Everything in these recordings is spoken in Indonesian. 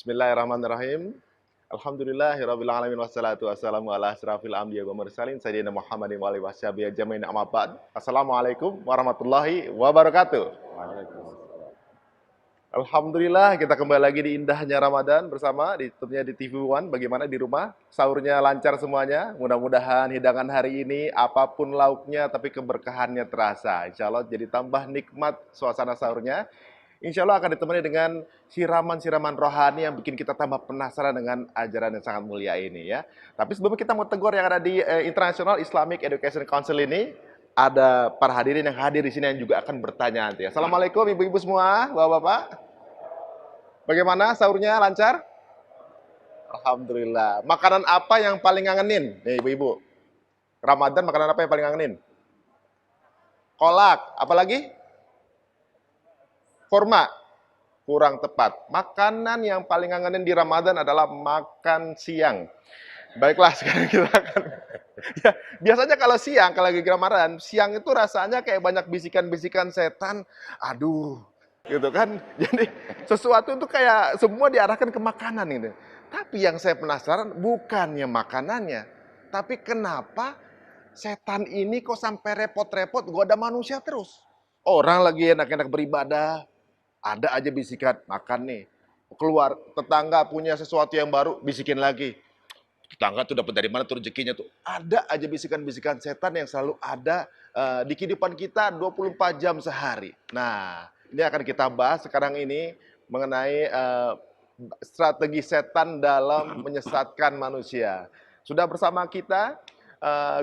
Bismillahirrahmanirrahim. Alhamdulillahirrabbil alamin wassalatu wassalamu ala asrafil anbiya wa mursalin sayyidina Muhammadin wa alihi washabihi ajmain amma ba'd. Assalamualaikum warahmatullahi wabarakatuh. Alhamdulillah kita kembali lagi di indahnya Ramadan bersama tentunya di TV One. Bagaimana di rumah? Sahurnya lancar semuanya. Mudah-mudahan hidangan hari ini apapun lauknya tapi keberkahannya terasa. Insya Allah jadi tambah nikmat suasana sahurnya. Insya Allah akan ditemani dengan siraman-siraman rohani yang bikin kita tambah penasaran dengan ajaran yang sangat mulia ini ya. Tapi sebelum kita mau tegur yang ada di International Islamic Education Council ini, ada para hadirin yang hadir di sini yang juga akan bertanya nanti. Assalamualaikum ibu-ibu semua, bapak-bapak. Bagaimana sahurnya lancar? Alhamdulillah. Makanan apa yang paling ngangenin? Nih ibu-ibu. Ramadan makanan apa yang paling ngangenin? Kolak. Apalagi? Kurma. Kurang tepat. Makanan yang paling ngangenin di Ramadan adalah makan siang. Baiklah, sekarang kita akan ya, biasanya kalau siang, kalau lagi Ramadan, siang itu rasanya kayak banyak bisikan-bisikan setan. Aduh, gitu kan. Jadi sesuatu itu kayak semua diarahkan ke makanan ini. Tapi yang saya penasaran bukannya makanannya, tapi kenapa setan ini kok sampai repot-repot goda manusia terus? Orang lagi enak-enak beribadah, ada aja bisikan makan nih. Keluar tetangga punya sesuatu yang baru, bisikin lagi. Tetangga tuh dapat dari mana tuh rezekinya tuh. Ada aja bisikan-bisikan setan yang selalu ada di kehidupan kita 24 jam sehari. Nah, ini akan kita bahas sekarang ini mengenai strategi setan dalam menyesatkan manusia. Sudah bersama kita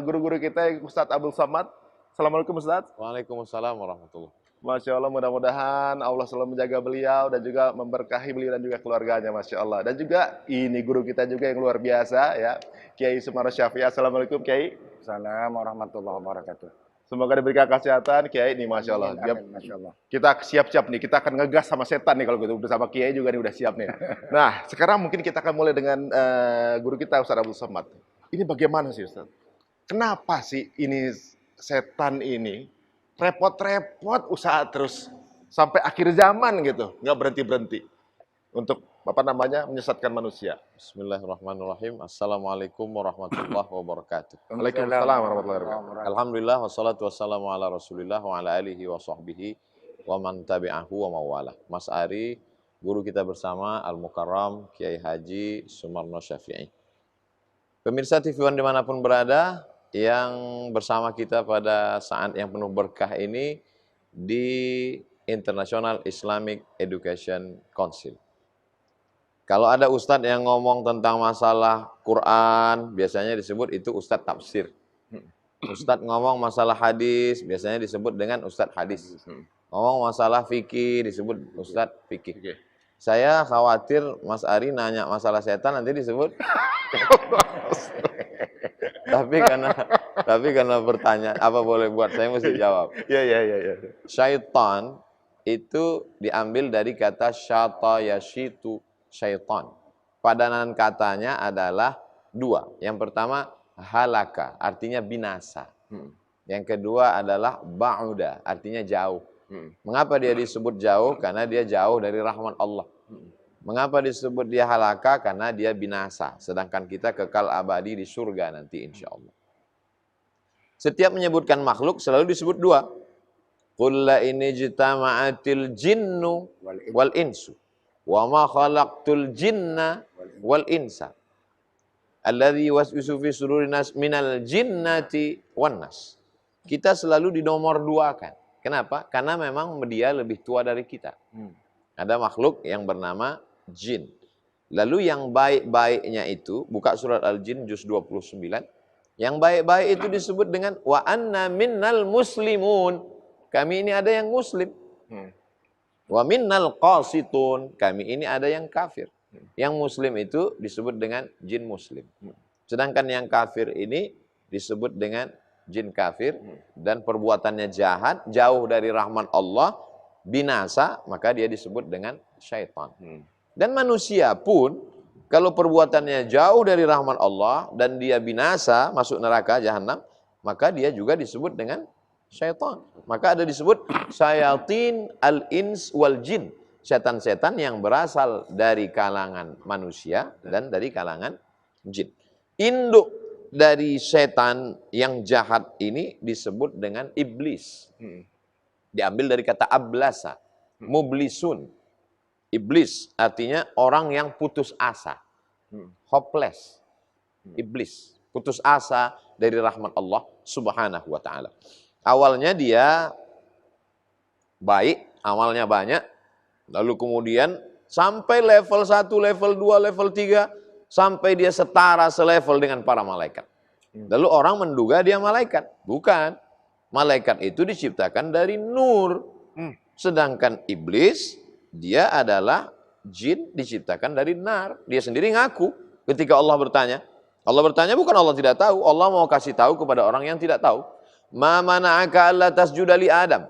guru-guru kita Ustadz Abdul Samad. Assalamualaikum Ustadz. Waalaikumsalam warahmatullahi. Masya Allah, mudah-mudahan Allah selalu menjaga beliau dan juga memberkahi beliau dan juga keluarganya, Masya Allah. Dan juga ini guru kita juga yang luar biasa ya, Kiai Sumarno Syafi'i. Assalamualaikum Kiai. Assalamualaikum warahmatullahi wabarakatuh. Semoga diberikan kesehatan Kiai ini, Masya Allah. Amin, Masya Allah. Kita siap-siap nih, kita akan ngegas sama setan nih kalau gitu. Bersama Kiai juga nih udah siap nih. Nah, sekarang mungkin kita akan mulai dengan guru kita Ustadz Abdul Samad. Ini bagaimana sih Ustadz? Kenapa sih ini setan ini repot-repot usaha terus sampai akhir zaman gitu, nggak berhenti-berhenti untuk menyesatkan manusia. Bismillahirrahmanirrahim. Assalamualaikum warahmatullahi wabarakatuh. Waalaikumsalam warahmatullahi wabarakatuh. Alhamdulillah wassalatu wassalamu ala Rasulillah wa ala alihi wa sahbihi wa man tabi'ahu wa mawala. Mas Ari, guru kita bersama Al-Mukarram Kiai Haji Sumarno Syafi'i. Pemirsa TV One dimanapun berada, yang bersama kita pada saat yang penuh berkah ini di International Islamic Education Council. Kalau ada ustadz yang ngomong tentang masalah Quran, biasanya disebut itu ustadz tafsir. Ustadz ngomong masalah hadis, biasanya disebut dengan ustadz hadis. Ngomong masalah fikih, disebut ustadz fikih. Saya khawatir Mas Ari nanya masalah setan nanti disebut tapi karena bertanya apa boleh buat saya mesti jawab. Iya. Syaitan itu diambil dari kata syata yashitu syaitan. Padanan katanya adalah dua. Yang pertama halaka, artinya binasa. Yang kedua adalah ba'uda, artinya jauh. Mengapa dia disebut jauh? Karena dia jauh dari rahmat Allah. Mengapa disebut dia halaka? Karena dia binasa. Sedangkan kita kekal abadi di surga nanti insya Allah. Setiap menyebutkan makhluk selalu disebut dua. Qul la in ijtama'atil jinnu wal insu wa ma khalaqtul jinna wal insa alladzi waswisu fi sudurin nas minal jinnati wan nas. Kita selalu dinomor duakan. Kenapa? Karena memang dia lebih tua dari kita. Ada makhluk yang bernama jin. Lalu yang baik-baiknya itu, buka surat Al-Jin juz 29, yang baik-baik itu disebut dengan wa anna minnal muslimun. Kami ini ada yang muslim. Wa minnal qasitun. Kami ini ada yang kafir. Yang muslim itu disebut dengan jin muslim. Sedangkan yang kafir ini disebut dengan jin kafir dan perbuatannya jahat, jauh dari rahmat Allah, binasa, maka dia disebut dengan syaitan. Dan manusia pun kalau perbuatannya jauh dari rahmat Allah dan dia binasa, masuk neraka jahanam, maka dia juga disebut dengan syaitan. Maka ada disebut syayatin al-ins wal jin. setan-setan yang berasal dari kalangan manusia dan dari kalangan jin. Induk dari setan yang jahat ini disebut dengan iblis. Diambil dari kata ablasa, mublisun. Iblis artinya orang yang putus asa, hopeless. Iblis, putus asa dari rahmat Allah Subhanahu wa taala. Awalnya dia baik, amalnya banyak, lalu kemudian sampai level 1, level 2, level 3, sampai dia setara selevel dengan para malaikat. Lalu orang menduga dia malaikat. Bukan. Malaikat itu diciptakan dari nur. Sedangkan iblis, dia adalah jin diciptakan dari nar. Dia sendiri ngaku ketika Allah bertanya. Allah bertanya bukan Allah tidak tahu. Allah mau kasih tahu kepada orang yang tidak tahu. Ma mana'aka alla tasjuda li Adam.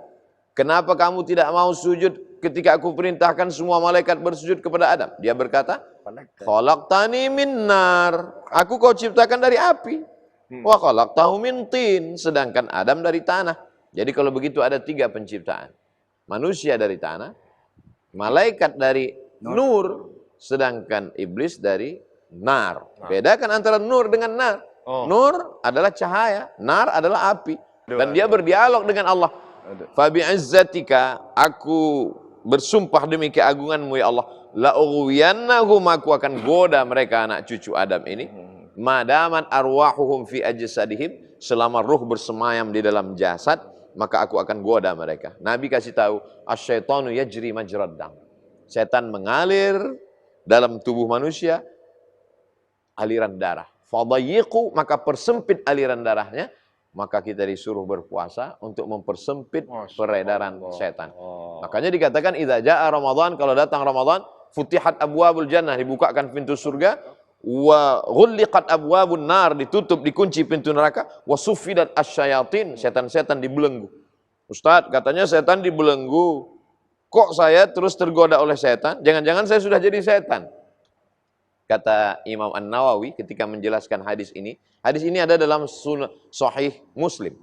Kenapa kamu tidak mau sujud ketika aku perintahkan semua malaikat bersujud kepada Adam? Dia berkata, khalaqtani min nar. Aku kau ciptakan dari api. Wa khalaqtahu min tin. Sedangkan Adam dari tanah. Jadi kalau begitu ada 3 penciptaan. Manusia dari tanah, malaikat dari nur, sedangkan iblis dari nar. Bedakan antara nur dengan nar. Nur adalah cahaya, nar adalah api. Dan dia berdialog dengan Allah. Fabi'izzatika, aku bersumpah demi keagunganmu ya Allah, la'ughwiyannahum, aku akan goda mereka anak cucu Adam ini, madaman arwahuhum fi ajsadihim, selama ruh bersemayam di dalam jasad, maka aku akan goda mereka. Nabi kasih tahu, asyaitanu yajri majrad dam. Setan mengalir dalam tubuh manusia aliran darah. Fadayyiqu, maka persempit aliran darahnya. Maka kita disuruh berpuasa untuk mempersempit peredaran setan. Makanya dikatakan idza jaa Ramadan, kalau datang Ramadan, futihat abwabul jannah, dibukakan pintu surga, wa ghulliqat abwabun nar, ditutup dikunci pintu neraka, wa suffidat asyayatin, setan-setan dibelenggu. Ustaz, katanya setan dibelenggu. Kok saya terus tergoda oleh setan? Jangan-jangan saya sudah jadi setan. Kata Imam An-Nawawi ketika menjelaskan hadis ini. Hadis ini ada dalam Sahih Muslim.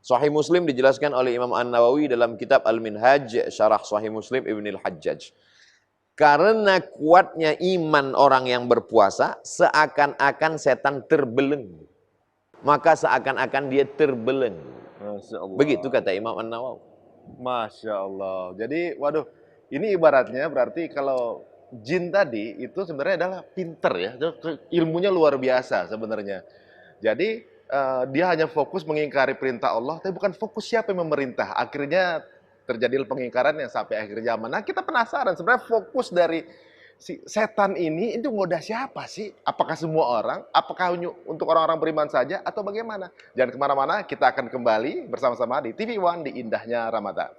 Sahih Muslim dijelaskan oleh Imam An-Nawawi dalam kitab Al-Minhaj, Syarah Sahih Muslim Ibnul Hajjaj. Karena kuatnya iman orang yang berpuasa, seakan-akan setan terbelenggu. Maka seakan-akan dia terbelenggu. Masya Allah. Begitu kata Imam An-Nawawi. Masya Allah. Jadi, waduh, ini ibaratnya berarti kalau jin tadi itu sebenarnya adalah pinter ya, ilmunya luar biasa sebenarnya. Jadi dia hanya fokus mengingkari perintah Allah, tapi bukan fokus siapa yang memerintah. Akhirnya terjadi pengingkaran yang sampai akhir zaman. Nah, kita penasaran sebenarnya fokus dari si setan ini itu ngoda siapa sih? Apakah semua orang? Apakah untuk orang-orang beriman saja atau bagaimana? Jangan kemana-mana, kita akan kembali bersama-sama di TV One di Indahnya Ramadan.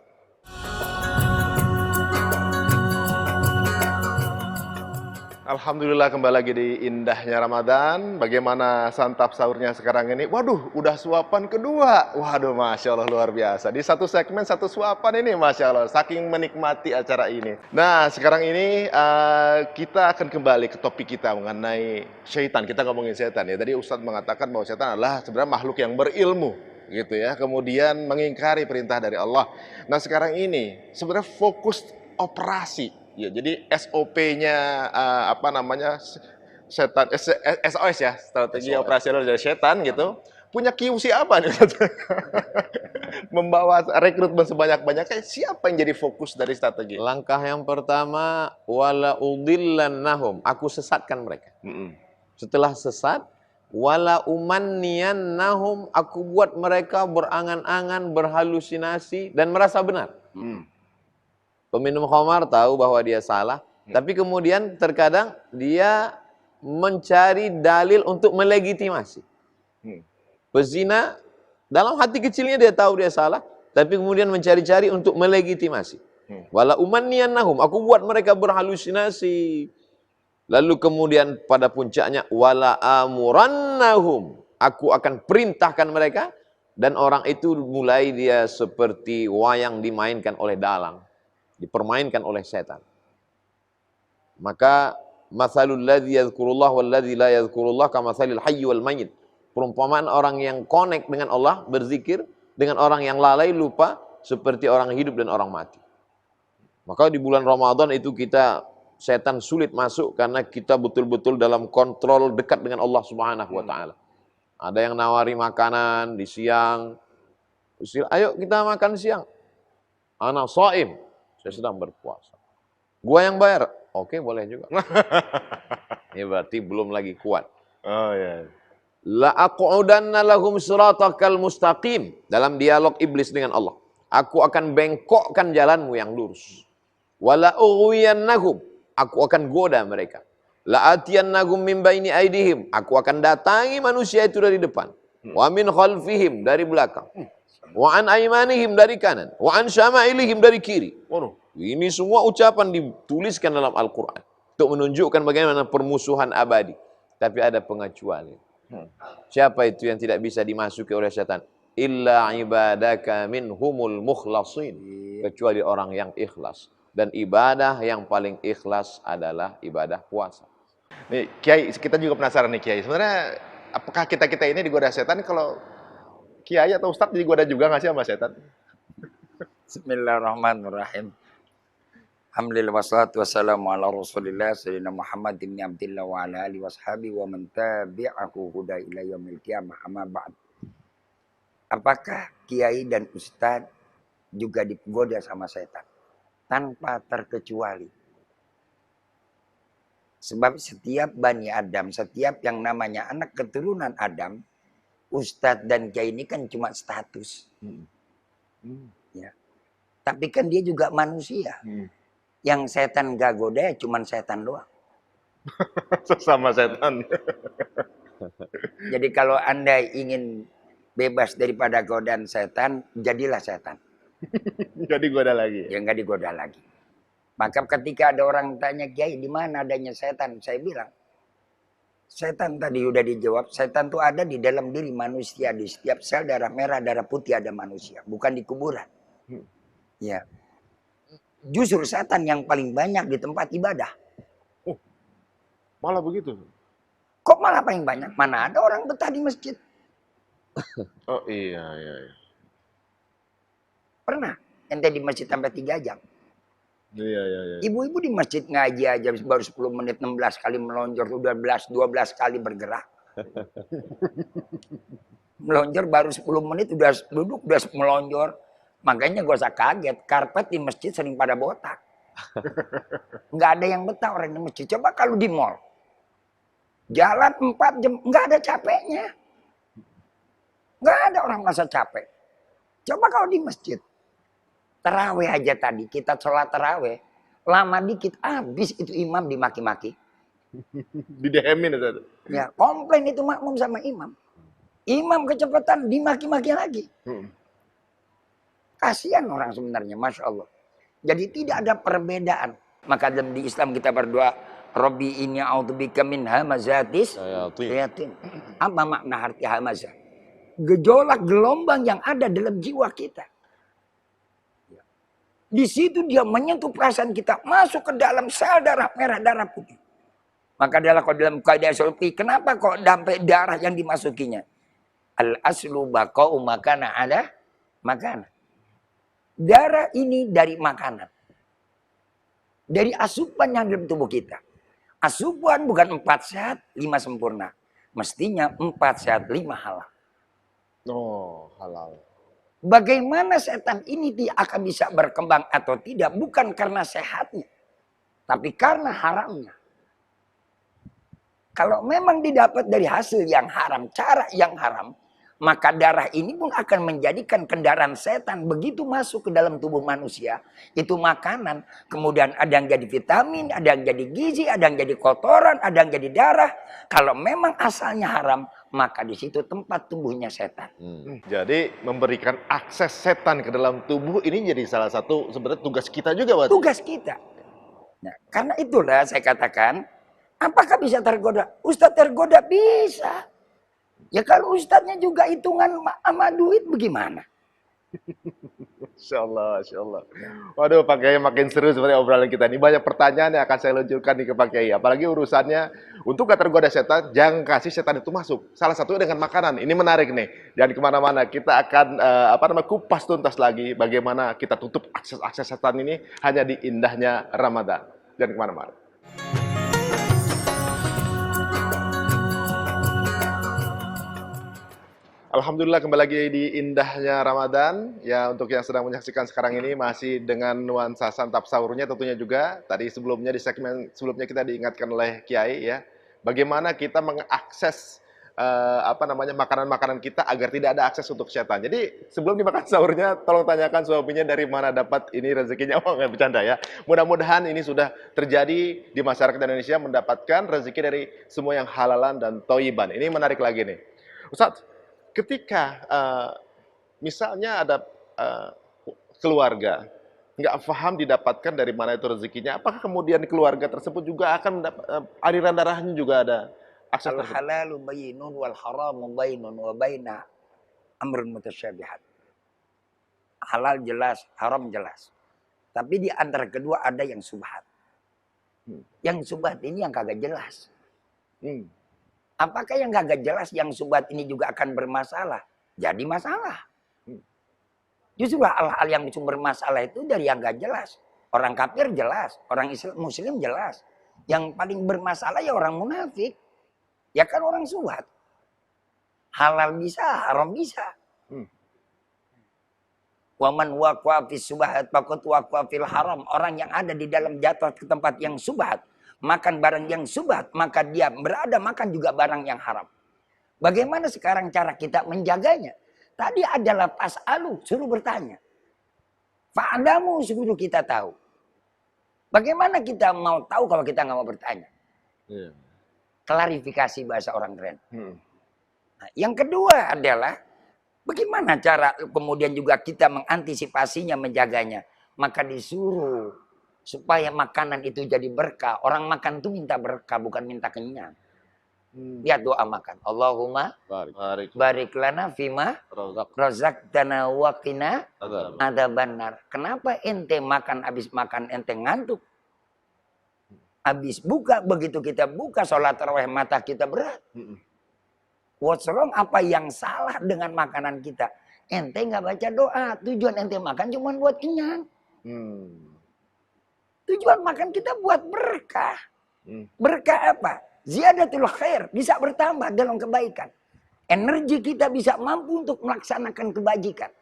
Alhamdulillah kembali lagi di Indahnya Ramadan. Bagaimana santap sahurnya sekarang ini? Waduh, udah suapan kedua. Waduh, Masya Allah luar biasa. Di satu segmen, satu suapan ini, Masya Allah. Saking menikmati acara ini. Nah, sekarang ini kita akan kembali ke topik kita mengenai syaitan. Kita ngomongin setan ya. Tadi Ustadz mengatakan bahwa setan adalah sebenarnya makhluk yang berilmu. Gitu ya. Kemudian mengingkari perintah dari Allah. Nah, sekarang ini sebenarnya fokus operasi. Ya, jadi SOP-nya setan SOS ya, strategi operasional dari setan gitu. Punya QC apa nih? Membawa rekrutmen sebanyak-banyaknya, siapa yang jadi fokus dari strategi? Langkah yang pertama, wala udillannahum, aku sesatkan mereka. Setelah sesat, wala umanniyannahum, aku buat mereka berangan-angan, berhalusinasi dan merasa benar. Peminum khamar tahu bahwa dia salah, tapi kemudian terkadang dia mencari dalil untuk melegitimasi. Pezina, dalam hati kecilnya dia tahu dia salah, tapi kemudian mencari-cari untuk melegitimasi. Wala umanniyannahum, aku buat mereka berhalusinasi. Lalu kemudian pada puncaknya, wala amurannahum, aku akan perintahkan mereka, dan orang itu mulai dia seperti wayang dimainkan oleh dalang. Dipermainkan oleh setan. Maka mathalul ladzi yadhkurullah wal ladzi la yadhkurullah kamathalil hayy wal mayyit. Perumpamaan orang yang connect dengan Allah, berzikir, dengan orang yang lalai lupa, seperti orang hidup dan orang mati. Maka di bulan Ramadan itu setan sulit masuk karena kita betul-betul dalam kontrol dekat dengan Allah Subhanahu wa taala. Ada yang nawari makanan di siang. Ayo kita makan siang. Ana shaim, saya sedang berpuasa. Gua yang bayar. Oke, boleh juga. Ini berarti belum lagi kuat. Oh ya. La aqudanna lahum siratakal mustaqim. Dalam dialog iblis dengan Allah. Aku akan bengkokkan jalanmu yang lurus. Wala ughwiyannahum. Aku akan goda mereka. La atiyannahum min baini aidihim. Aku akan datangi manusia itu dari depan. Wa min khalfihim, dari belakang. Wa an aymanihim, dari kanan. Wa an syama'ilihim, dari kiri. Waduh. Ini semua ucapan dituliskan dalam Al-Quran. Untuk menunjukkan bagaimana permusuhan abadi. Tapi ada pengecualian. Siapa itu yang tidak bisa dimasuki oleh setan? Illa ibadaka minhumul mukhlasin. Kecuali orang yang ikhlas. Dan ibadah yang paling ikhlas adalah ibadah puasa. Nih, Kiai, kita juga penasaran nih Kiai. Sebenarnya apakah kita-kita ini digoda setan kalau Kiai atau Ustadz digoda juga nggak sih sama setan? Bismillahirrahmanirrahim. Alhamdulillah wassalatu wassalamu ala Rasulillah sayyidina Muhammad bin Abdillah wa ala alihi washabi wa man tabi'ahu huda ila yaumil qiyamah amma ba'd. Apakah kiai dan ustadz juga digoda sama setan? Tanpa terkecuali. Sebab setiap Bani Adam, setiap yang namanya anak keturunan Adam, ustadz dan kiai ini kan cuma status. Ya. Tapi kan dia juga manusia. Yang setan gak goda ya cuman setan doang. Sesama setan. Jadi kalau Anda ingin bebas daripada godaan setan, jadilah setan. Jadi goda lagi. Ya nggak digoda lagi. Maka ketika ada orang tanya, Kiai di mana adanya setan? Saya bilang, setan tadi udah dijawab, setan itu ada di dalam diri manusia. Di setiap sel darah merah, darah putih ada manusia. Bukan di kuburan. Ya. Justru setan yang paling banyak di tempat ibadah. Oh, malah begitu. Kok malah paling banyak? Mana ada orang betah di masjid? Oh iya. Pernah ente di masjid sampai 3 jam. Iya. Ibu-ibu di masjid ngaji aja baru 10 menit 16 kali melonjor, 12 kali bergerak. Melonjor baru 10 menit udah duduk udah melonjor. Makanya gak usah kaget, karpet di masjid sering pada botak. Nggak ada yang betah orang di masjid. Coba kalau di mall. Jalan 4 jam, nggak ada capeknya. Nggak ada orang merasa capek. Coba kalau di masjid. Terawih aja tadi, kita sholat terawih. Lama dikit, habis itu imam dimaki-maki. Didehemin itu. Ya, komplain itu makmum sama imam. Imam kecepatan, dimaki-maki lagi. Kasihan orang sebenarnya, Masya Allah. Jadi tidak ada perbedaan. Maka di Islam kita berdoa, Rabbi inni a'udzubika min hamazatis syayatin. Apa makna arti hamazah? Gejolak gelombang yang ada dalam jiwa kita. Di situ dia menyentuh perasaan kita, masuk ke dalam sel darah merah, darah putih. Maka dalam kaidah sulfi, kenapa kok sampai darah yang dimasukinya? Al aslu baqa'u makana ala makana. Darah ini dari makanan. Dari asupan yang dalam tubuh kita. Asupan bukan 4 sehat, 5 sempurna. Mestinya 4 sehat, 5 halal. Oh, halal. Bagaimana setan ini akan bisa berkembang atau tidak? Bukan karena sehatnya. Tapi karena haramnya. Kalau memang didapat dari hasil yang haram, cara yang haram, maka darah ini pun akan menjadikan kendaraan setan. Begitu masuk ke dalam tubuh manusia, itu makanan. Kemudian ada yang jadi vitamin, ada yang jadi gizi, ada yang jadi kotoran, ada yang jadi darah. Kalau memang asalnya haram, maka di situ tempat tumbuhnya setan. Jadi memberikan akses setan ke dalam tubuh ini jadi salah satu sebenarnya tugas kita juga, Pak. Tugas kita. Nah, karena itulah saya katakan, apakah bisa tergoda? Ustadz tergoda bisa. Ya kalau ustadznya juga hitungan sama duit bagaimana? Insya Allah. Waduh, Pak Kiai makin seru sebenarnya obrolan kita ini. Banyak pertanyaan yang akan saya luncurkan nih ke Pak Kiai. Apalagi urusannya Untuk gak tergoda setan, jangan kasih setan itu masuk. Salah satunya dengan makanan. Ini menarik nih. Dan kemana-mana kita akan kupas tuntas lagi bagaimana kita tutup akses setan ini hanya di indahnya Ramadan. Jangan kemana-mana. Alhamdulillah kembali lagi di indahnya Ramadan. Ya, untuk yang sedang menyaksikan sekarang ini masih dengan nuansa santap sahurnya tentunya juga. Tadi sebelumnya di segmen sebelumnya kita diingatkan oleh Kiai ya, bagaimana kita mengakses makanan-makanan kita agar tidak ada akses untuk setan. Jadi sebelum dimakan sahurnya, tolong tanyakan suaminya dari mana dapat ini rezekinya. Oh, nggak bercanda ya. Mudah-mudahan ini sudah terjadi di masyarakat Indonesia mendapatkan rezeki dari semua yang halalan dan toiban. Ini menarik lagi nih. Ustadz, ketika misalnya ada keluarga nggak paham didapatkan dari mana itu rezekinya, apakah kemudian keluarga tersebut juga akan mendapat aliran darahnya juga ada akses tersebut? Al-halalu bayyinun wal haramu bayyinun wa baina amrun mutasyabihat. Halal jelas, haram jelas. Tapi di antara kedua ada yang subhat. Yang subhat ini yang kagak jelas. Apakah yang kagak jelas, yang subhat ini juga akan bermasalah? Jadi masalah. Justru hal-hal yang sumber masalah itu dari yang gak jelas. Orang kafir jelas, orang Islam, Muslim jelas. Yang paling bermasalah ya orang munafik. Ya kan orang subhat. Halal bisa, haram bisa. Waman waqwa fis subhat faqad waqwa fil haram. Orang yang ada di dalam jatuh ke tempat yang subhat, makan barang yang subhat, maka dia berada makan juga barang yang haram. Bagaimana sekarang cara kita menjaganya? Tadi adalah pas'alu, suruh bertanya. Fa'alamu, suruh kita tahu. Bagaimana kita mau tahu kalau kita nggak mau bertanya? Klarifikasi bahasa orang keren. Nah, yang kedua adalah bagaimana cara kemudian juga kita mengantisipasinya, menjaganya. Maka disuruh supaya makanan itu jadi berkah. Orang makan itu minta berkah, bukan minta kenyang. Lihat doa makan. Allahumma barik lana fima razaqtana wa qina adzabannar. Kenapa ente makan, habis makan ente ngantuk? Habis buka, begitu kita buka sholat tarawih mata kita berat. What's wrong? Apa yang salah dengan makanan kita? Ente nggak baca doa. Tujuan ente makan cuma buat kenyang. Tujuan makan kita buat berkah. Berkah apa? Ziyadatul khair, bisa bertambah dalam kebaikan. Energi kita bisa mampu untuk melaksanakan kebajikan.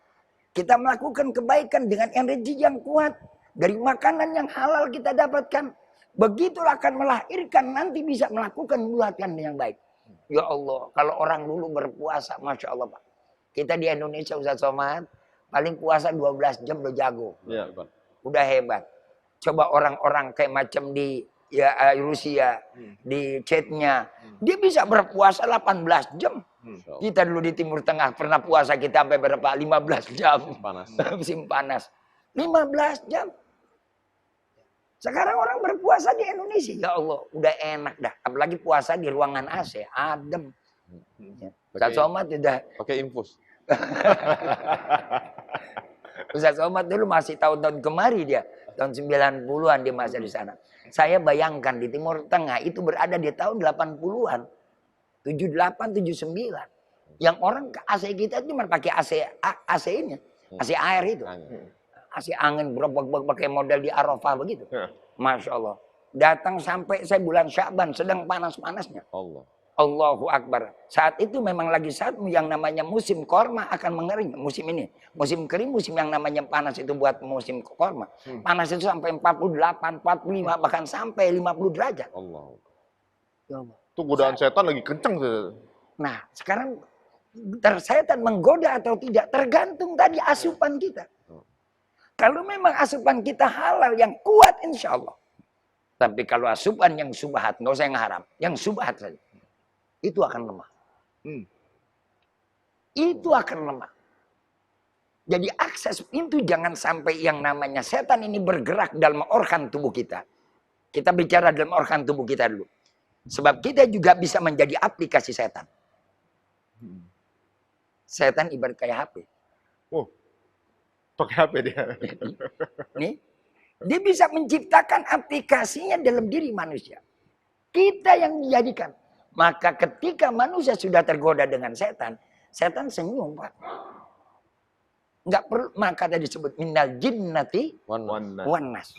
Kita melakukan kebaikan dengan energi yang kuat. Dari makanan yang halal kita dapatkan. Begitulah akan melahirkan nanti bisa melakukan buatan yang baik. Ya Allah, kalau orang dulu berpuasa, Masya Allah Pak. Kita di Indonesia, Ustaz Somad, paling puasa 12 jam udah jago. Ya, udah hebat. Coba orang-orang kayak macam di Rusia, di Chechnya, dia bisa berpuasa 18 jam. Kita dulu di Timur Tengah pernah puasa kita sampai berapa? 15 jam. Panas. Musim panas. 15 jam. Sekarang orang berpuasa di Indonesia, ya Allah, udah enak dah. Apalagi puasa di ruangan AC, adem. Ustaz Somad udah pakai infus. Ustaz Somad dulu masih tahun-tahun kemari dia. Tahun 90-an dia masih di sana. Saya bayangkan di Timur Tengah itu berada di tahun 80-an. 78, 79. Yang orang AC kita cuma pakai AC ini. AC air itu. AC angin berobak pakai model di Arafah begitu. Masya Allah. Datang sampai saya bulan Sya'ban sedang panas-panasnya. Allahu Akbar. Saat itu memang lagi saat yang namanya musim korma akan mengering. Musim ini. Musim kering, musim yang namanya panas itu buat musim korma. Panas itu sampai 48, 45, bahkan sampai 50 derajat. Allah. Itu godaan setan lagi kenceng. Nah, sekarang setan menggoda atau tidak tergantung tadi asupan kita. Kalau memang asupan kita halal yang kuat insya Allah. Tapi kalau asupan yang subhat, nggak usah yang haram. Yang subhat saja. Itu akan lemah. Itu akan lemah. Jadi akses pintu jangan sampai yang namanya setan ini bergerak dalam organ tubuh kita. Kita bicara dalam organ tubuh kita dulu. Sebab kita juga bisa menjadi aplikasi setan. Setan ibarat kayak HP. Oh, pakai HP dia. Nih, dia bisa menciptakan aplikasinya dalam diri manusia. Kita yang dijadikan. Maka ketika manusia sudah tergoda dengan setan, setan senyum, Pak. Enggak perlu, maka tadi disebut minal jinnati wan nas.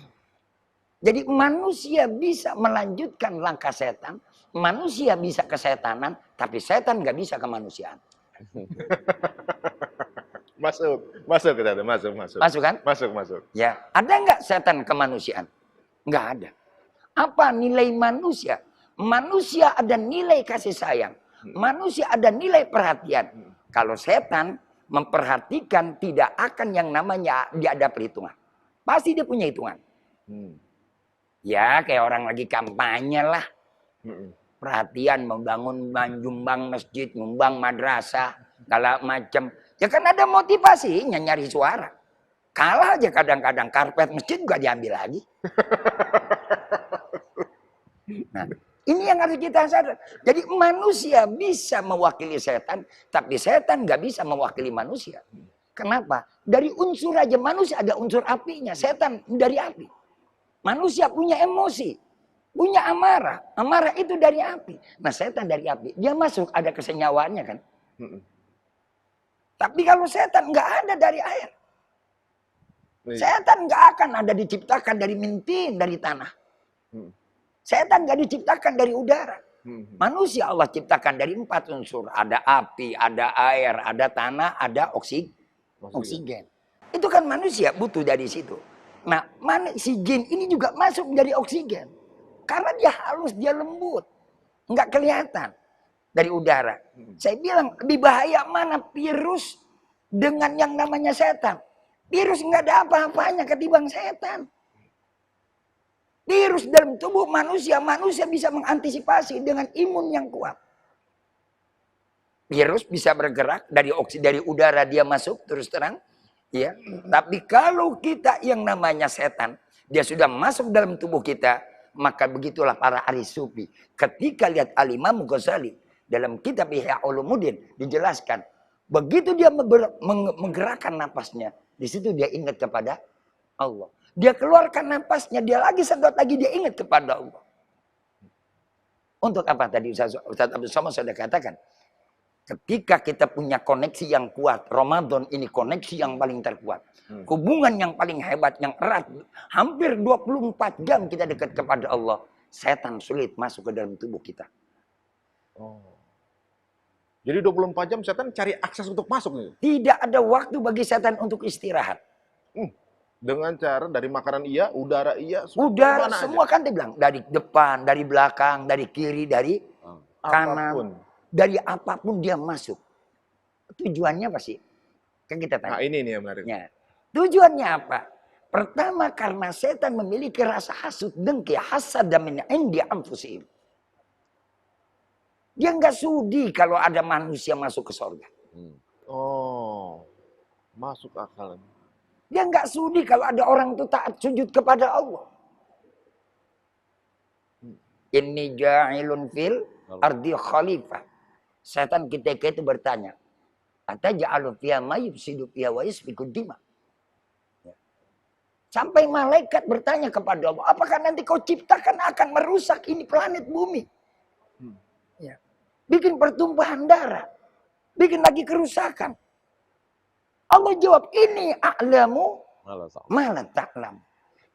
Jadi manusia bisa melanjutkan langkah setan, manusia bisa kesetanan, tapi setan nggak bisa kemanusiaan. Masuk kita ada, masuk. Masuk kan? Masuk. Ya, ada nggak setan kemanusiaan? Nggak ada. Apa nilai manusia? Manusia ada nilai kasih sayang. Manusia ada nilai perhatian. Kalau setan memperhatikan, tidak akan yang namanya dia ada perhitungan. Pasti dia punya hitungan. Ya, kayak orang lagi kampanye lah. Perhatian, membangun, menyumbang masjid, nyumbang madrasah, segala macam. Ya kan ada motivasinya nyari suara. Kalah aja kadang-kadang karpet masjid juga diambil lagi. Nah, ini yang harus kita sadar. Jadi manusia bisa mewakili setan, tapi setan nggak bisa mewakili manusia. Kenapa? Dari unsur aja manusia ada unsur apinya. Setan dari api. Manusia punya emosi, punya amarah. Amarah itu dari api. Nah, setan dari api. Dia masuk ada kesenyawaannya kan. Tapi kalau setan nggak ada dari air. Setan nggak akan ada diciptakan dari mintin, dari tanah. Setan nggak diciptakan dari udara. Manusia Allah ciptakan dari 4 unsur. Ada api, ada air, ada tanah, ada oksigen. Itu kan manusia butuh dari situ. Nah, si jin ini juga masuk dari oksigen. Karena dia halus, dia lembut. Nggak kelihatan dari udara. Saya bilang, lebih bahaya mana virus dengan yang namanya setan. Virus nggak ada apa-apanya ketimbang setan. Virus dalam tubuh manusia bisa mengantisipasi dengan imun yang kuat. Virus bisa bergerak dari udara dia masuk terus terang. Ya, tapi kalau kita yang namanya setan, dia sudah masuk dalam tubuh kita, maka begitulah para ahli sufi. Ketika lihat Al-Imam Ghazali dalam kitab Ihya Ulumuddin dijelaskan, begitu dia menggerakkan napasnya, di situ dia ingat kepada Allah. Dia keluarkan napasnya, dia lagi sedot lagi, dia ingat kepada Allah. Untuk apa tadi Ustaz Abdul Somad sudah katakan? Ketika kita punya koneksi yang kuat, Ramadan ini koneksi yang paling terkuat. Hubungan yang paling hebat, yang erat. Hampir 24 jam kita dekat kepada Allah. Setan sulit masuk ke dalam tubuh kita. Jadi 24 jam setan cari akses untuk masuk nih? Tidak ada waktu bagi setan untuk istirahat. Dengan cara dari makanan iya, udara iya, udara semua aja. Kan dia bilang. Dari depan, dari belakang, dari kiri, dari kanan. Apapun. Dari apapun dia masuk. Tujuannya apa sih? Kan kita tanya. Nah ini nih yang menarik. Ya. Tujuannya apa? Pertama karena setan memiliki rasa hasud, dengki, hasad dan min indi anfusihim. Dia nggak sudi kalau ada manusia masuk ke surga. Masuk akal. Dia nggak sudi kalau ada orang itu taat sujud kepada Allah. Inni ja'ilun fil ardi khalifah. Setan ketika itu bertanya, ataj'alu fiha ma yufsidu fiha wa yasfiku dima. Sampai malaikat bertanya kepada Allah, apakah nanti kau ciptakan akan merusak ini planet bumi? Ya. Bikin pertumpahan darah, bikin lagi kerusakan. Allah jawab, ini a'lamu ma la ta'lam.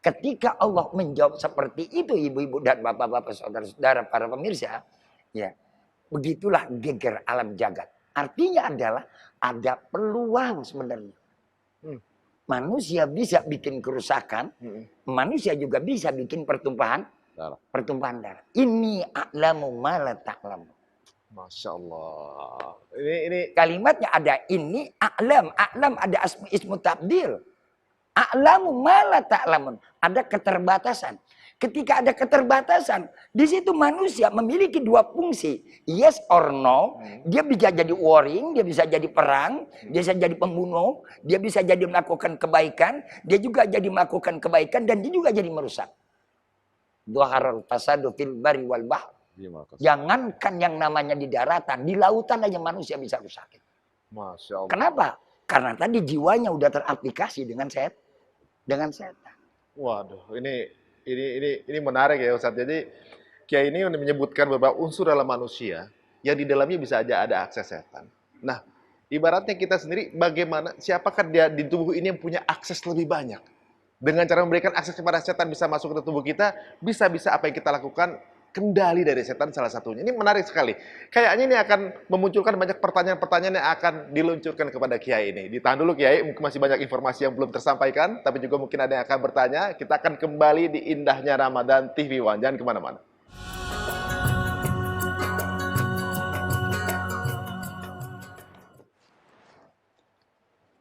Ketika Allah menjawab seperti itu, ibu-ibu dan bapak-bapak, saudara-saudara, para pemirsa, ya. Begitulah geger alam jagat. Artinya adalah ada peluang sebenarnya. Manusia bisa bikin kerusakan, manusia juga bisa bikin pertumpahan darah. Ini a'lamu ma la ta'lamu. Masya Allah. Ini kalimatnya ada ini a'lam. A'lam ada ismu tabdil. A'lamu ma la ta'lamun. Ada keterbatasan. Ketika ada keterbatasan, di situ manusia memiliki 2 fungsi. Yes or no. Dia bisa jadi warring, dia bisa jadi perang, dia bisa jadi pembunuh, dia bisa jadi melakukan kebaikan, dia juga jadi melakukan kebaikan, dan dia juga jadi merusak. Dhaharal fasadu fil barri wal bahr. Jangankan yang namanya di daratan, di lautan aja manusia bisa rusakin. Masya Allah. Kenapa? Karena tadi jiwanya udah teraplikasi dengan setan. Waduh, ini menarik ya Ustaz. Jadi Kiai ini menyebutkan beberapa unsur dalam manusia yang di dalamnya bisa aja ada akses setan. Nah, ibaratnya kita sendiri bagaimana, siapakah dia di tubuh ini yang punya akses lebih banyak? Dengan cara memberikan akses kepada setan bisa masuk ke tubuh kita, bisa-bisa apa yang kita lakukan kendali dari setan salah satunya. Ini menarik sekali. Kayaknya ini akan memunculkan banyak pertanyaan-pertanyaan yang akan diluncurkan kepada Kiai ini. Ditahan dulu Kiai, mungkin masih banyak informasi yang belum tersampaikan, tapi juga mungkin ada yang akan bertanya. Kita akan kembali di indahnya Ramadan TV One. Jangan kemana-mana.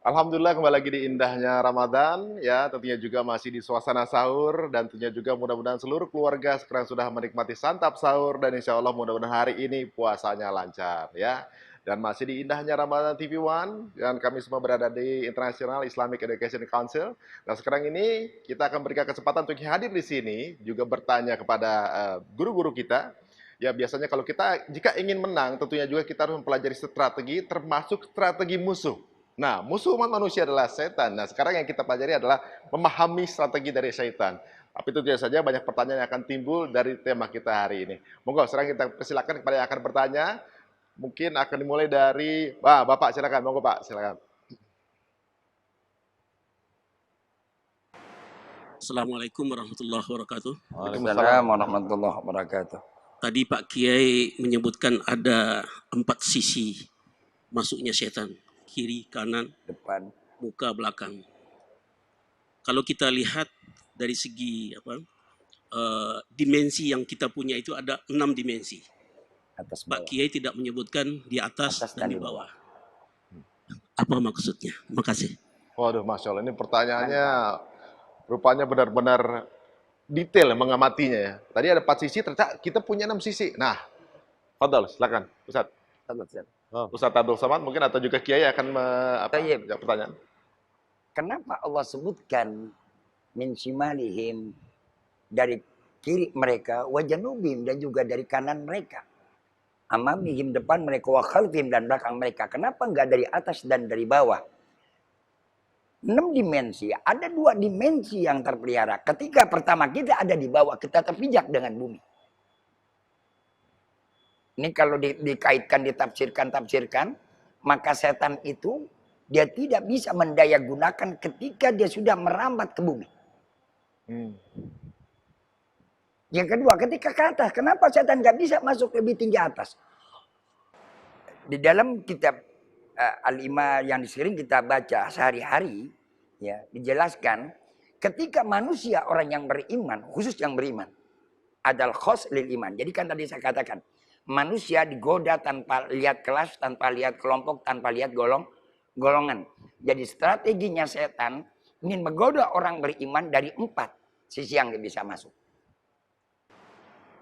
Alhamdulillah kembali lagi di indahnya Ramadan ya, tentunya juga masih di suasana sahur dan tentunya juga mudah-mudahan seluruh keluarga sekarang sudah menikmati santap sahur dan insya Allah mudah-mudahan hari ini puasanya lancar ya. Dan masih di indahnya Ramadan TV One dan kami semua berada di International Islamic Education Council. Nah sekarang ini kita akan berikan kesempatan untuk hadir di sini juga bertanya kepada guru-guru kita. Ya biasanya kalau kita jika ingin menang tentunya juga kita harus mempelajari strategi termasuk strategi musuh. Nah, musuh umat manusia adalah setan. Nah, sekarang yang kita pelajari adalah memahami strategi dari setan. Tapi itu saja banyak pertanyaan yang akan timbul dari tema kita hari ini. Monggo, sekarang kita persilakan kepada yang akan bertanya. Mungkin akan dimulai dari Bapak, silakan. Monggo, Pak, silakan. Assalamualaikum warahmatullahi wabarakatuh. Waalaikumsalam warahmatullahi wabarakatuh. Tadi Pak Kiai menyebutkan ada 4 sisi masuknya setan. Kiri, kanan, Depan. muka, belakang. Kalau kita lihat dari segi dimensi yang kita punya itu ada 6 dimensi. Atas Pak bawah. Kiai tidak menyebutkan di atas Atas dan di bawah. Apa maksudnya? Terima kasih. Waduh, Masya Allah, ini pertanyaannya rupanya benar-benar detail mengamatinya ya. Tadi ada 4 sisi, ternyata kita punya 6 sisi. Nah, Fadal, silakan, Ustaz. Ustaz Abdul Somad mungkin atau juga Kiai akan jawab pertanyaan. Kenapa Allah sebutkan min shimalihim dari kiri mereka, wajanubim dan juga dari kanan mereka. Amamihim depan mereka, wa khalfihim dan belakang mereka. Kenapa enggak dari atas dan dari bawah? 6 dimensi, ada 2 dimensi yang terpelihara. Ketika pertama kita ada di bawah, kita terpijak dengan bumi. Ini kalau dikaitkan, ditafsirkan, maka setan itu dia tidak bisa mendaya gunakan ketika dia sudah merambat ke bumi. Yang kedua, ketika ke atas, kenapa setan nggak bisa masuk lebih tinggi atas? Di dalam kitab Al-Ima yang sering kita baca sehari-hari, ya dijelaskan, ketika manusia orang yang beriman, khusus yang beriman, adalah khos lil iman. Jadi kan tadi saya katakan, manusia digoda tanpa lihat kelas, tanpa lihat kelompok, tanpa lihat golongan. Jadi strateginya setan ingin menggoda orang beriman dari 4 sisi yang dia bisa masuk.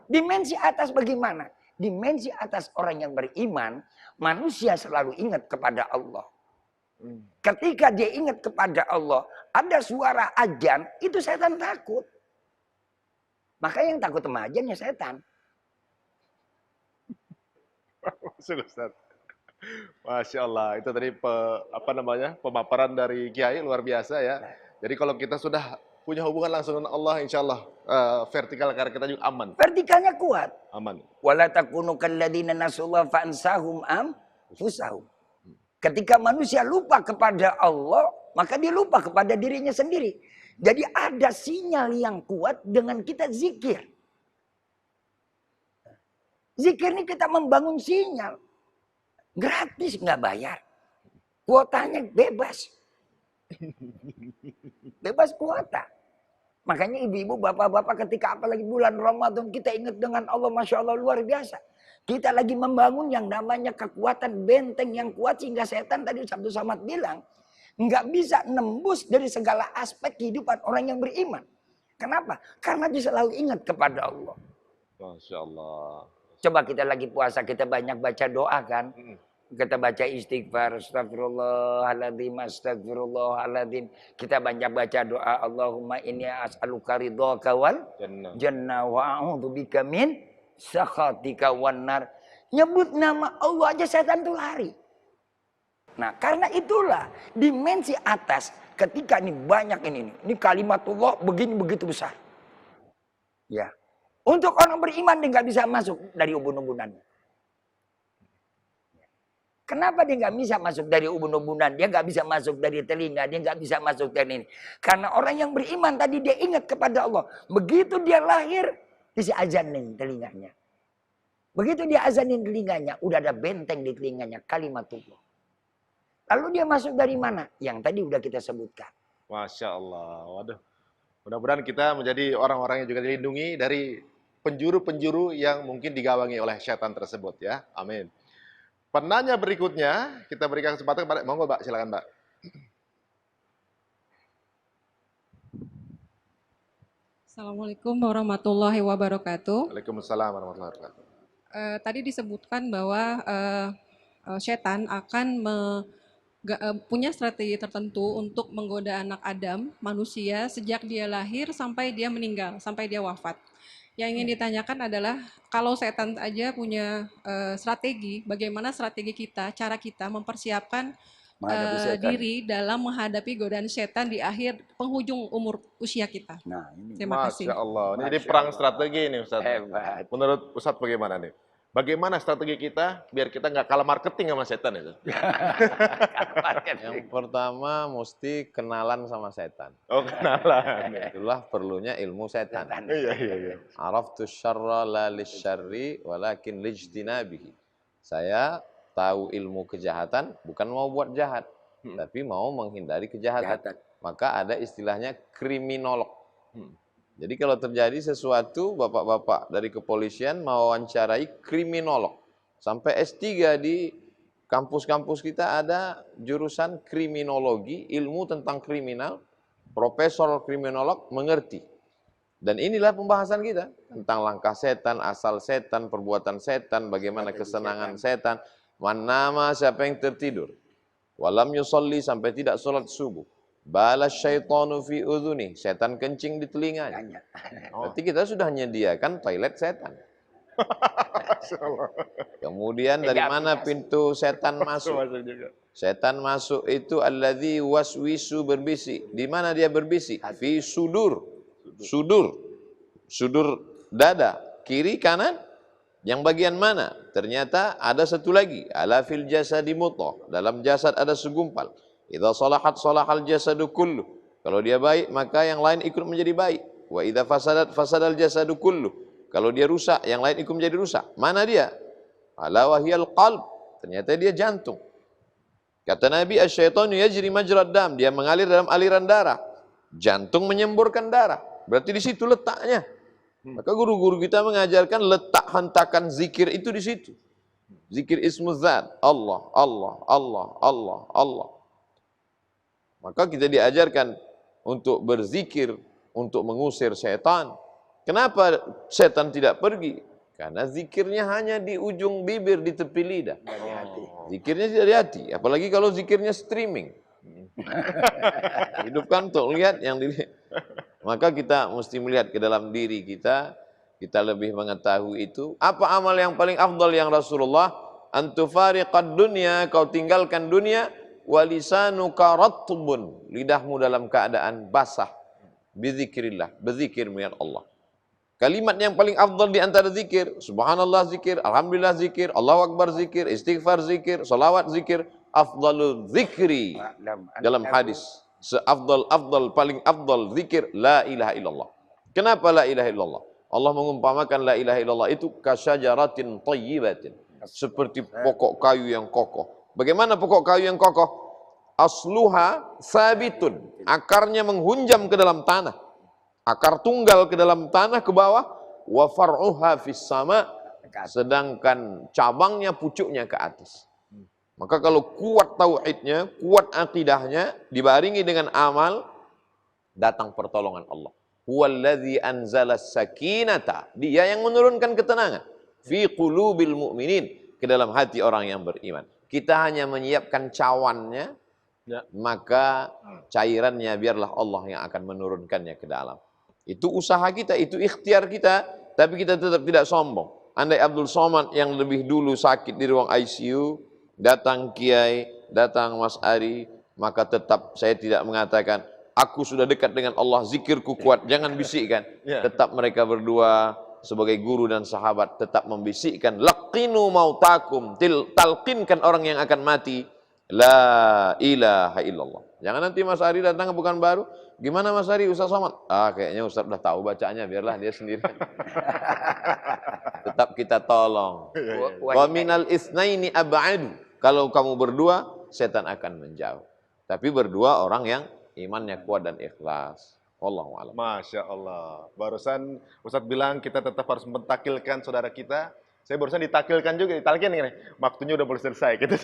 Dimensi atas bagaimana? Dimensi atas orang yang beriman, manusia selalu ingat kepada Allah. Ketika dia ingat kepada Allah, ada suara azan, itu setan takut. Maka yang takut sama azan ya setan. Ustaz. Masya Allah, itu tadi pemaparan dari Kiai luar biasa ya. Jadi kalau kita sudah punya hubungan langsung dengan Allah, insya Allah vertikal karir kita juga aman. Vertikalnya kuat. Aman. Wala takunu kalladzina nasullah fa'ansahum anfusahum. Ketika manusia lupa kepada Allah, maka dia lupa kepada dirinya sendiri. Jadi ada sinyal yang kuat dengan kita zikir. Zikir ini kita membangun sinyal. Gratis, nggak bayar. Kuotanya bebas. Bebas kuota. Makanya ibu-ibu, bapak-bapak ketika apalagi bulan Ramadan kita ingat dengan Allah, Masya Allah luar biasa. Kita lagi membangun yang namanya kekuatan benteng yang kuat sehingga setan tadi Abdul Somad bilang nggak bisa nembus dari segala aspek kehidupan orang yang beriman. Kenapa? Karena dia selalu ingat kepada Allah. Masya Allah. Coba kita lagi puasa, kita banyak baca doa kan. Kita baca istighfar, astagfirullahaladzim, astagfirullahaladzim. Kita banyak baca doa, Allahumma inni as'aluka ridhaka wal jannah wa a'udzubika min sakhatika wan nar. Nyebut nama Allah aja setan tuh lari. Nah, karena itulah dimensi atas ketika ini banyak ini kalimatullah begini begitu besar. Ya. Untuk orang beriman dia nggak bisa masuk dari ubun-ubunan. Kenapa dia nggak bisa masuk dari ubun-ubunan? Dia nggak bisa masuk dari telinga, dia nggak bisa masuk dari ini. Karena orang yang beriman tadi dia ingat kepada Allah. Begitu dia lahir, diazanin telinganya. Begitu dia azanin telinganya, udah ada benteng di telinganya, kalimatullah. Lalu dia masuk dari mana? Yang tadi udah kita sebutkan. Masya Allah. Waduh. Mudah-mudahan kita menjadi orang-orang yang juga dilindungi dari penjuru-penjuru yang mungkin digawangi oleh setan tersebut ya. Amin. Penanya berikutnya, kita berikan kesempatan kepada, monggo Mbak, silakan Mbak. Assalamualaikum warahmatullahi wabarakatuh. Waalaikumsalam warahmatullahi wabarakatuh. Tadi disebutkan bahwa setan akan punya strategi tertentu untuk menggoda anak Adam, manusia, sejak dia lahir sampai dia meninggal, sampai dia wafat. Yang ingin ditanyakan adalah, kalau setan aja punya strategi, bagaimana strategi kita, cara kita mempersiapkan Menghadapi setan. diri dalam menghadapi godaan setan di akhir penghujung umur usia kita. Nah, ini Terima kasih. Masya Allah. Ini jadi Masya perang Allah. strategi ini Ustaz. Hebat. Menurut Ustaz bagaimana nih? Bagaimana strategi kita biar kita nggak kalah marketing sama setan itu? Yang pertama mesti kenalan sama setan. Oh, kenalan. Itulah perlunya ilmu setan. Iya, iya, iya. Araftu syarra la lisyarri walakin lijtinabihi. Saya tahu ilmu kejahatan bukan mau buat jahat, tapi mau menghindari kejahatan. Kejahatan. Maka ada istilahnya kriminolog. Jadi kalau terjadi sesuatu, bapak-bapak dari kepolisian mau wawancarai kriminolog. Sampai S3 di kampus-kampus kita ada jurusan kriminologi, ilmu tentang kriminal, profesor kriminolog mengerti. Dan inilah pembahasan kita tentang langkah setan, asal setan, perbuatan setan, bagaimana kesenangan setan, manama siapa yang tertidur, walam yusolli sampai tidak sholat subuh, balas syaitanu fi udhuni, setan kencing di telinganya. Berarti kita sudah menyediakan toilet setan. Kemudian dari mana pintu setan masuk? Setan masuk itu alladzi waswisu berbisik. Di mana dia berbisik? Fi sudur. Sudur dada, kiri kanan. Yang bagian mana? Ternyata ada satu lagi. Ala fil jasadi mudghah. Dalam jasad ada segumpal. Idza salahat salahal jasadu kullu. Kalau dia baik, maka yang lain ikut menjadi baik. Wa idza fasadat fasadal jasadu kullu. Kalau dia rusak, yang lain ikut menjadi rusak. Mana dia? Ala wahyal qalb. Ternyata dia jantung. Kata Nabi, asyaitanu yajri majrad dam. Dia mengalir dalam aliran darah. Jantung menyemburkan darah. Berarti di situ letaknya. Maka guru-guru kita mengajarkan letak hentakan zikir itu di situ. Zikir ismuzzat. Allah, Allah, Allah, Allah, Allah. Maka kita diajarkan untuk berzikir, untuk mengusir setan. Kenapa setan tidak pergi? Karena zikirnya hanya di ujung bibir, di tepi lidah. Zikirnya tidak di hati. Apalagi kalau zikirnya streaming. Hidupkan untuk lihat yang dilihat. Maka kita mesti melihat ke dalam diri kita. Kita lebih mengetahui itu. Apa amal yang paling afdal yang Rasulullah? Antufariqad dunya, kau tinggalkan dunia. Walisanuka ratbun, lidahmu dalam keadaan basah. Bizikrillah, berzikir melihat Allah. Kalimat yang paling afdal di antara zikir, subhanallah zikir, alhamdulillah zikir, Allahu akbar zikir, istighfar zikir, salawat zikir, afdalu zikri. Dalam hadis, seafdal paling afdal zikir la ilaha illallah. Kenapa la ilaha illallah? Allah mengumpamakan la ilaha illallah itu kasyajaratin thayyibatin, seperti pokok kayu yang kokoh. Bagaimana pokok kayu yang kokoh? Asluha sabitun, akarnya menghunjam ke dalam tanah. Akar tunggal ke dalam tanah ke bawah, wa far'uha fis sama, sedangkan cabangnya, pucuknya ke atas. Maka kalau kuat tauhidnya, kuat akidahnya, dibaringi dengan amal, datang pertolongan Allah. Huwallazi anzala sakinata, dia yang menurunkan ketenangan fi qulubil mu'minin, ke dalam hati orang yang beriman. Kita hanya menyiapkan cawannya, maka cairannya biarlah Allah yang akan menurunkannya ke dalam. Itu usaha kita, itu ikhtiar kita, tapi kita tetap tidak sombong. Andai Abdul Somad yang lebih dulu sakit di ruang ICU, datang Kiai, datang Mas Ari, maka tetap saya tidak mengatakan, aku sudah dekat dengan Allah, zikirku kuat, jangan bisikkan. Tetap mereka berdua sebagai guru dan sahabat tetap membisikkan, laqinu mautakum, talqinkan orang yang akan mati, la ilaha illallah. Jangan nanti Mas Ari datang ke Pekanbaru, gimana Mas Ari, Ustaz Somad? Kayaknya Ustaz udah tahu bacanya, biarlah dia sendiri. Tetap kita tolong. Wa minal isnaini ab'adu. Kalau kamu berdua, setan akan menjauh. Tapi berdua orang yang imannya kuat dan ikhlas. Wallahu a'lam. Masya Allah. Barusan Ustadz bilang kita tetap harus mentakilkan saudara kita. Saya barusan ditakilkan juga, ditalkin ini. Waktunya udah boleh selesai. Gitu.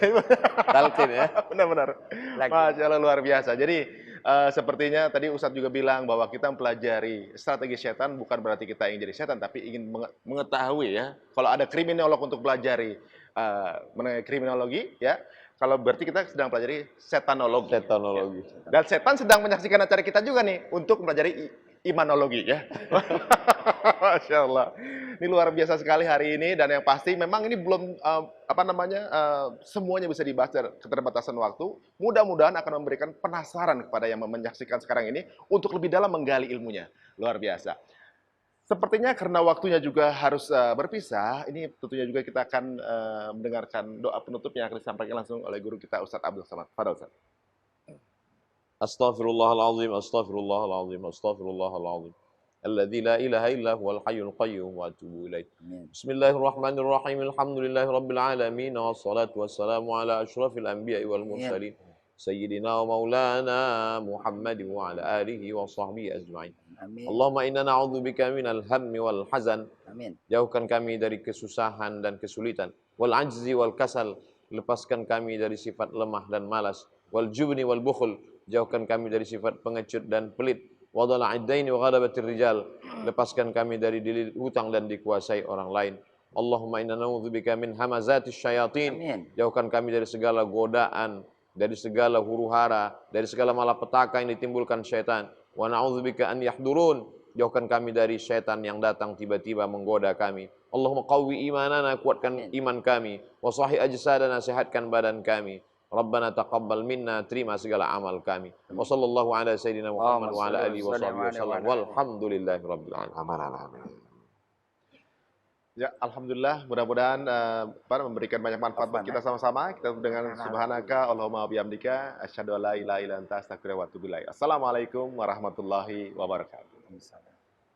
Talqin ya. Benar-benar. Masya Allah, luar biasa. Jadi sepertinya tadi Ustadz juga bilang bahwa kita mempelajari strategi setan bukan berarti kita ingin jadi setan, tapi ingin mengetahui ya. Kalau ada kriminolog untuk pelajari mengenai kriminologi, ya. Kalau berarti kita sedang pelajari setanologi. Setanologi. Dan setan sedang menyaksikan acara kita juga nih untuk mempelajari imanologi ya. Masya Allah. Ini luar biasa sekali hari ini, dan yang pasti memang ini belum semuanya bisa dibahas dari keterbatasan waktu. Mudah-mudahan akan memberikan penasaran kepada yang menyaksikan sekarang ini untuk lebih dalam menggali ilmunya. Luar biasa. Sepertinya karena waktunya juga harus berpisah, ini tentunya juga kita akan mendengarkan doa penutup yang akan disampaikan langsung oleh guru kita Ustadz Abdul Somad. Fadal Ustadz. Astaghfirullahaladzim, astaghfirullahaladzim, astaghfirullahaladzim. Alladzi la ilaha illa huwal hayyul qayyum wa atubu ilaih. Bismillahirrahmanirrahim. Alhamdulillahirabbil alamin wassalatu wassalamu ala asyrafil anbiya'i wal mursalin. Sayyidina wa maulana Muhammad wa ala alihi wa sahbihi ajma'in. Amin. Allahumma inna na'udzubika minal hammi wal hazan. Amin. Jauhkan kami dari kesusahan dan kesulitan. Wal ajzi wal kasal. Lepaskan kami dari sifat lemah dan malas. Wal jubni wal bukhul. Jauhkan kami dari sifat pengecut dan pelit. Wadala iddaini wa ghadabatir rijal. Lepaskan kami dari dililit hutang dan dikuasai orang lain. Allahumma inna na'udzubika min hamazatis syayatin. Amin. Jauhkan kami dari segala godaan, dari segala huru-hara, dari segala malapetaka yang ditimbulkan syaitan. Wa na'udzubika an yahdurun. Jauhkan kami dari syaitan yang datang tiba-tiba menggoda kami. Allahumma qawwi imanana, kuatkan iman kami. Wa sahih ajsadana, sehatkan badan kami. Rabbana taqabbal minna, terima segala amal kami. Wa sallallahu ala sayyidina Muhammad wa ala alihi wa sahbihi wasallam. Walhamdulillahi rabbil alamin. Ya, alhamdulillah, mudah-mudahan memberikan banyak manfaat buat kita sama-sama. Kita dengan subhanaka Allahumma bihamdika asyhadu an la ilaha illa anta astaghfiruka wa atubu ilaik. Assalamualaikum warahmatullahi wabarakatuh.